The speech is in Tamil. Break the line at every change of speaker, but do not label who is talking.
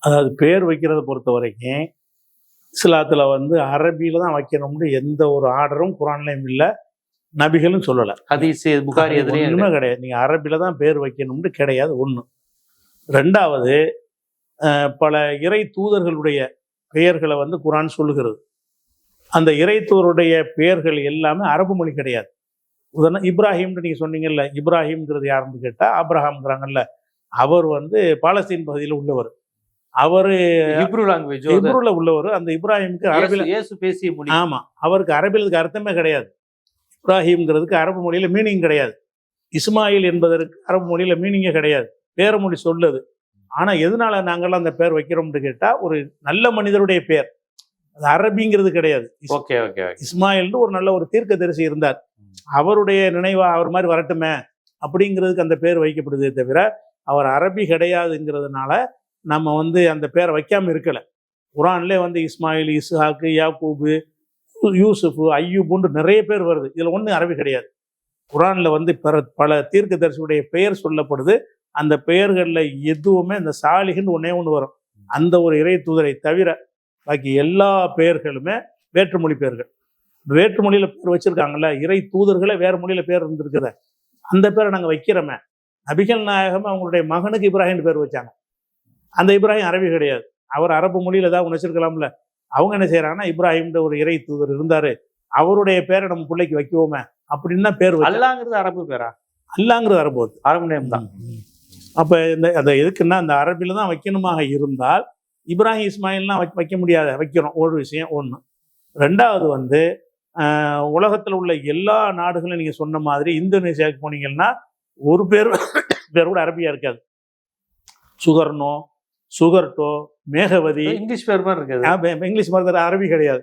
அதாவது பேர் வைக்கிறத பொறுத்த வரைக்கும் இஸ்லாத்துல வந்து அரபியில தான் வைக்கணும்னு எந்த ஒரு ஆர்டரும் குரான்லையும் இல்லை, நபிகளும் சொல்லலை.
ஹதீஸ் புகாரி
ஒன்றுமே கிடையாது. நீங்கள் அரபியில தான் பேர் வைக்கணும்னு கிடையாது. ஒன்று. ரெண்டாவது, பல இறை தூதர்களுடைய பெயர்களை வந்து குரான் சொல்லுகிறது. அந்த இறை தூதருடைய பெயர்கள் எல்லாமே அரபு மொழி கிடையாது. உதாரணம் இப்ராஹிம்னு நீங்கள் சொன்னீங்கல்ல, இப்ராஹிம்ங்கிறது யாருன்னு கேட்டால் ஆப்ரஹாம்ங்கிறாங்கல்ல, அவர் வந்து பாலஸ்தீன் பகுதியில் உள்ளவர். அவர்
ஹிப்ரு லாங்குவேஜ்
ஹிப்ருல உள்ளவர். அந்த இப்ராஹிமுக்கு அரபில
இயேசு பேசிய மொழி.
ஆமாம், அவருக்கு அரபிலுக்கு அர்த்தமே கிடையாது. இப்ராஹிம்ங்கிறதுக்கு அரபு மொழியில் மீனிங் கிடையாது. இஸ்மாயில் என்பதற்கு அரபு மொழியில் மீனிங்கே கிடையாது. பேர மொழி சொல்லுது. ஆனால் எதனால நாங்கள்லாம் அந்த பேர் வைக்கிறோம்னு கேட்டால், ஒரு நல்ல மனிதருடைய பேர், அது அரபிங்கிறது கிடையாது. இஸ்மாயில்னு ஒரு நல்ல ஒரு தீர்க்கதரிசி இருந்தார், அவருடைய நினைவா அவர் மாதிரி வரட்டுமே அப்படிங்கிறதுக்கு அந்த பேர் வைக்கப்படுதே தவிர அவர் அரபி கிடையாதுங்கிறதுனால நம்ம வந்து அந்த பேரை வைக்காமல் இருக்கலை. குரான்லேயே வந்து இஸ்மாயில், இஸ்ஹாக்கு, யாக்கூபு, யூசுஃபு, ஐயூபுன்னு நிறைய பேர் வருது. இதில் ஒன்றும் அரபி கிடையாது. குரானில் வந்து பல தீர்க்கதரிசியுடைய பெயர் சொல்லப்படுது. அந்த பெயர்களில் எதுவுமே இந்த சாலிஹின்னு ஒன்று வரும். அந்த ஒரு இறை தூதரை தவிர பாக்கி எல்லா பெயர்களுமே வேற்றுமொழி பெயர்கள். வேற்றுமொழியில் பேர் வச்சுருக்காங்கல்ல, இறை தூதர்களே வேறு மொழியில் பேர் இருந்திருக்குத, அந்த பேரை நாங்கள் வைக்கிறோமே. நபிகள் நாயகம் அவங்களுடைய மகனுக்கு இப்ராஹிம் பேர் வச்சாங்க. அந்த இப்ராஹிம் அரபி கிடையாது. அவர் அரபு மொழியில் ஏதாவது வச்சிருக்கலாம்ல. அவங்க என்ன செய்யறாங்கன்னா, இப்ராஹிம்ன்ற ஒரு இறை தூதர் இருந்தாரு, அவருடைய பேரை நம்ம பிள்ளைக்கு வைக்குவோமே அப்படின்னு தான் பேர்.
அல்லாங்கிறது அரபு பேரா?
அல்லாங்கிறது அரபு
நேம் தான்.
அப்போ அந்த எதுக்குன்னா, அந்த அரபில தான் வைக்கணுமாக இருந்தால் இப்ராஹிம் இஸ்மாயில்லாம் வைக்க முடியாத வைக்கணும். ஒரு விஷயம் ஒன்று. ரெண்டாவது வந்து உலகத்தில் உள்ள எல்லா நாடுகளும் நீங்கள் சொன்ன மாதிரி இந்தோனேசியாவுக்கு போனீங்கன்னா ஒரு பேர் கூட அரபியா இருக்காது. சுகர்னோ, சுகர்டோ, மேகவதி
இங்கிலீஷ் பேர் மாதிரி இருக்காது.
இங்கிலீஷ் மாதிரி அரபி கிடையாது.